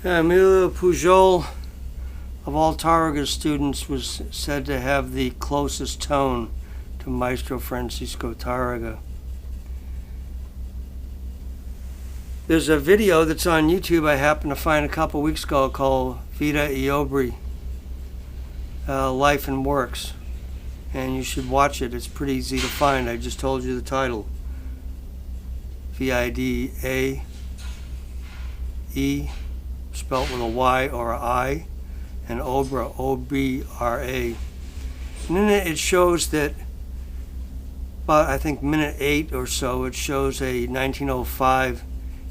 Emilio Pujol, of all Tarraga students, was said to have the closest tone to Maestro Francisco Tarraga. There's a video that's on YouTube I happened to find a couple weeks ago called Vida y Obra, Life and Works, and you should watch it. It's pretty easy to find. I just told you the title. Vida, spelled with a Y or a I, and Obra, O-B-R-A. And in it shows that about, I think, minute 8 or so, it shows a 1905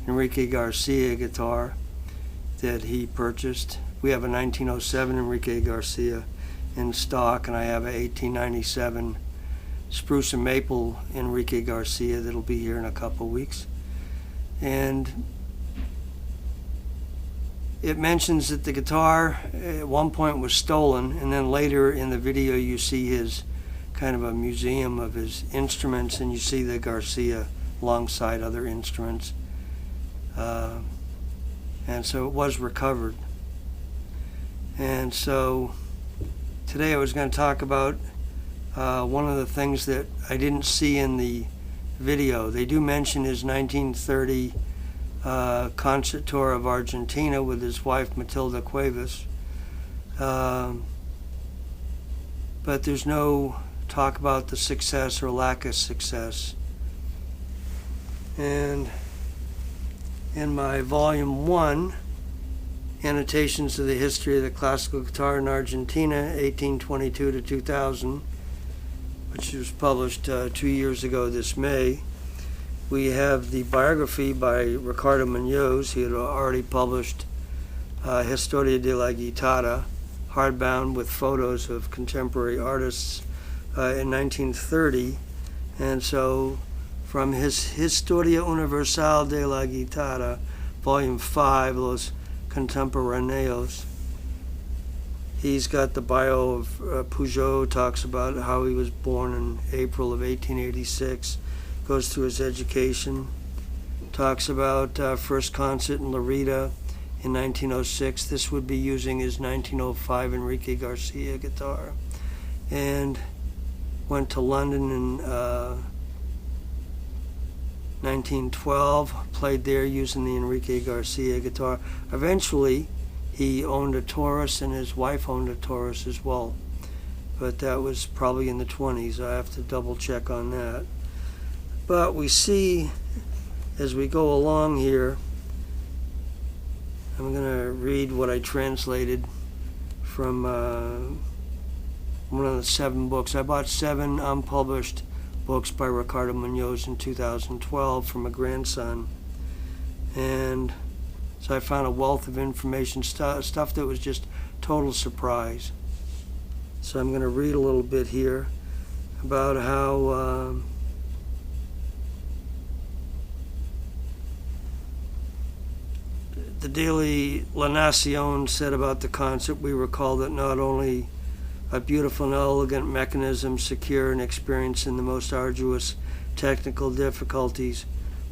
Enrique Garcia guitar that he purchased. We have a 1907 Enrique Garcia in stock, and I have a 1897 spruce and maple Enrique Garcia that'll be here in a couple weeks. And it mentions that the guitar at one point was stolen, and then later in the video you see his kind of a museum of his instruments, and you see the Garcia alongside other instruments. And so it was recovered. And so today I was going to talk about one of the things that I didn't see in the video. They do mention his 1930 concert tour of Argentina with his wife Matilda Cuevas, but there's no talk about the success or lack of success. And in my volume 1, Annotations of the History of the Classical Guitar in Argentina, 1822 to 2000, which was published 2 years ago this May, we have the biography by Ricardo Munoz. He had already published Historia de la Guitarra, hardbound with photos of contemporary artists in 1930. And so from his Historia Universal de la Guitarra, volume 5, Los Contemporáneos, he's got the bio of Pujol, talks about how he was born in April of 1886, goes through his education, talks about first concert in Lerida in 1906. This would be using his 1905 Enrique Garcia guitar, and went to London in 1912, played there using the Enrique Garcia guitar. Eventually he owned a Taurus, and his wife owned a Taurus as well, but that was probably in the 20s. I have to double check on that. But we see as we go along here, I'm going to read what I translated from one of the 7 books. I bought 7 unpublished books by Ricardo Munoz in 2012 from a grandson. And so I found a wealth of information, stuff that was just total surprise. So I'm going to read a little bit here about how the daily La Nación said about the concert. We recall that not only a beautiful and elegant mechanism, secure and experienced in the most arduous technical difficulties,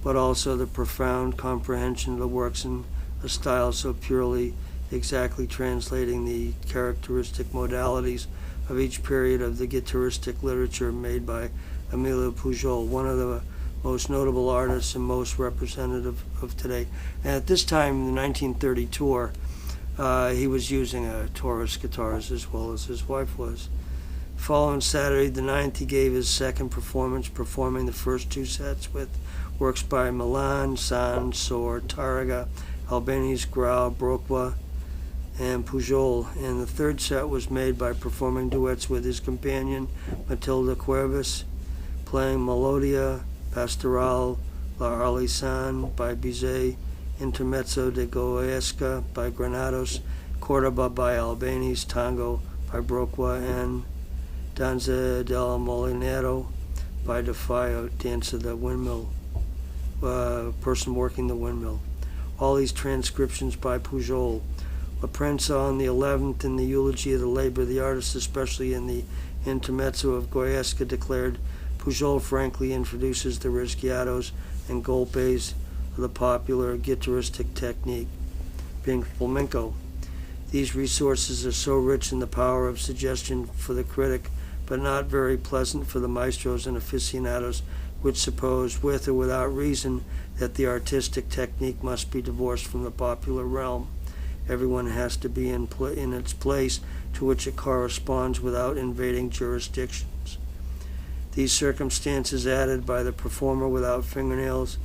but also the profound comprehension of the works in a style so purely exactly translating the characteristic modalities of each period of the guitaristic literature made by Emilio Pujol, one of the most notable artists and most representative of today. And at this time, in the 1930 tour, he was using a Taurus guitars as well as his wife was. Following Saturday the 9th, he gave his second performance, performing the first 2 sets with works by Milan, San, Sor, Tarraga, Albéniz, Grau, Broqua, and Pujol. And the third set was made by performing duets with his companion, Matilda Cuevas, playing Melodia Pastoral La Arlesan by Bizet, Intermezzo de Goyesca by Granados, Cordoba by Albéniz, Tango by Broqua, and Danza del Molinero by De Faio, Dance of the Windmill, person working the windmill. All these transcriptions by Pujol. La Prensa on the 11th, in the eulogy of the labor of the artist, especially in the Intermezzo of Goyesca, declared, Pujol frankly introduces the rischiatos and golpes of the popular guitaristic technique. being flamenco. These resources are so rich in the power of suggestion for the critic, but not very pleasant for the maestros and aficionados, which suppose, with or without reason, that the artistic technique must be divorced from the popular realm. Everyone has to be in its place to which it corresponds without invading jurisdictions. These circumstances, added by the performer without fingernails,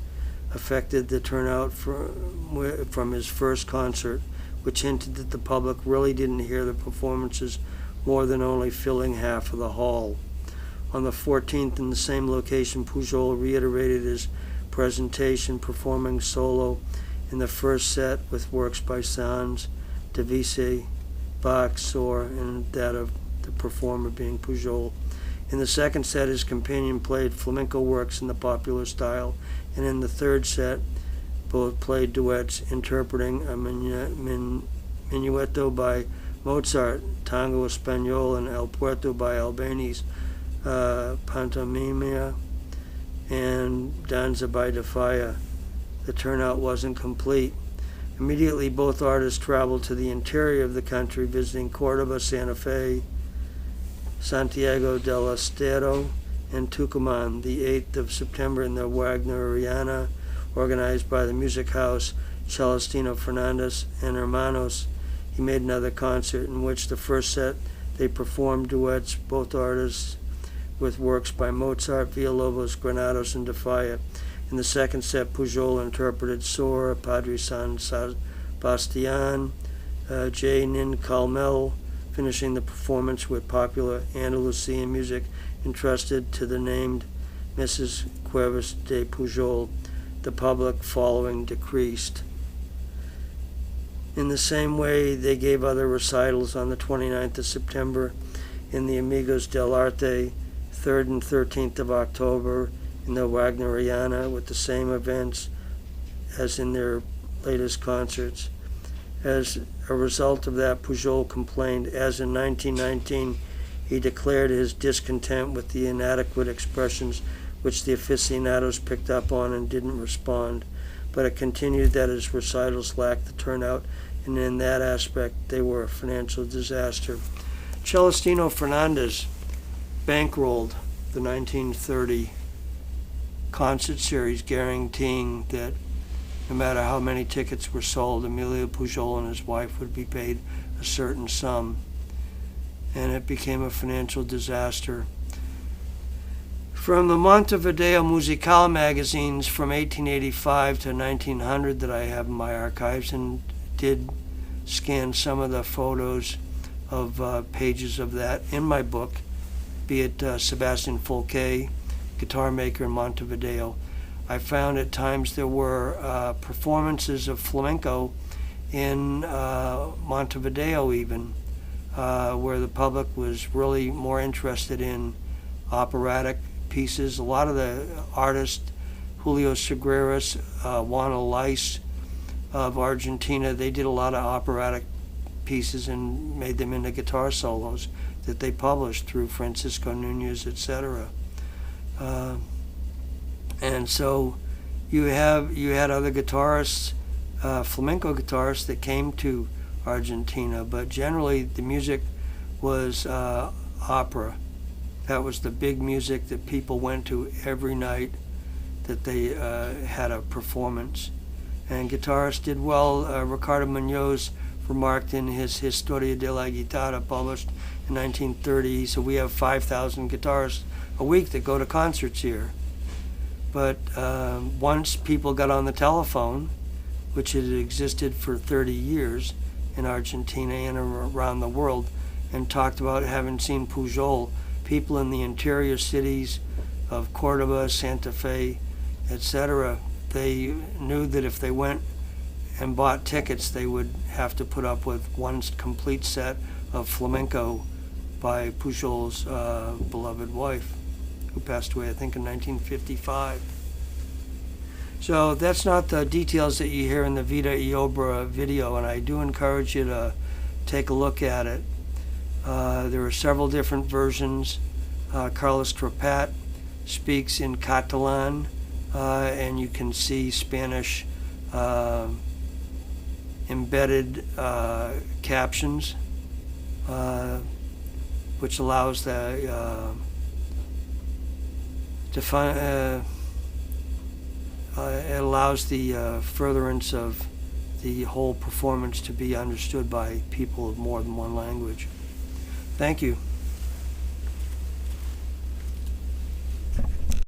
affected the turnout from his first concert, which hinted that the public really didn't hear the performances more than only filling half of the hall. On the 14th, in the same location, Pujol reiterated his presentation, performing solo in the first set with works by Sanz, Debussy, Bach, Sor, and that of the performer being Pujol. In the second set, his companion played flamenco works in the popular style, and in the third set, both played duets interpreting a minuetto by Mozart, Tango Español, and El Puerto by Albani's Pantomima, and Danza by De Falla. The turnout wasn't complete. Immediately, both artists traveled to the interior of the country, visiting Córdoba, Santa Fe, Santiago del Estero, and Tucumán. The 8th of September, in the Wagneriana, organized by the music house Celestino Fernandez and Hermanos, he made another concert in which the first set they performed duets, both artists, with works by Mozart, Villalobos, Granados, and De Falla. In the second set, Pujol interpreted Sor, Padre San Sebastian, J. Nin Campbell, finishing the performance with popular Andalusian music entrusted to the named Mrs. Cuevas de Pujol. The public following decreased. In the same way, they gave other recitals on the 29th of September in the Amigos del Arte, 3rd and 13th of October in the Wagneriana, with the same events as in their latest concerts. As a result of that, Pujol complained, as in 1919 he declared his discontent with the inadequate expressions which the aficionados picked up on and didn't respond, but it continued that his recitals lacked the turnout, and in that aspect they were a financial disaster. Celestino Fernandez bankrolled the 1930 concert series, guaranteeing that no matter how many tickets were sold, Emilio Pujol and his wife would be paid a certain sum, and it became a financial disaster. From the Montevideo Musical magazines from 1885 to 1900 that I have in my archives, and did scan some of the photos of pages of that in my book, be it Sebastian Folquet, guitar maker in Montevideo, I found at times there were performances of flamenco in Montevideo even, where the public was really more interested in operatic pieces. A lot of the artists, Julio Segreras, Juan Elias of Argentina, they did a lot of operatic pieces and made them into guitar solos that they published through Francisco Nunez, etc. And so you had other guitarists, flamenco guitarists that came to Argentina, but generally the music was opera. That was the big music that people went to every night that they had a performance. And guitarists did well. Ricardo Munoz remarked in his Historia de la Guitarra, published in 1930, so we have 5,000 guitarists a week that go to concerts here. But once people got on the telephone, which had existed for 30 years in Argentina and around the world, and talked about having seen Pujol, people in the interior cities of Cordoba, Santa Fe, etc., they knew that if they went and bought tickets, they would have to put up with one complete set of flamenco by Pujol's beloved wife, who passed away, I think, in 1955. So that's not the details that you hear in the Vida y Obra video, and I do encourage you to take a look at it. There are several different versions. Carlos Trepat speaks in Catalan, and you can see Spanish embedded captions, which allows the it allows the furtherance of the whole performance to be understood by people of more than one language. Thank you.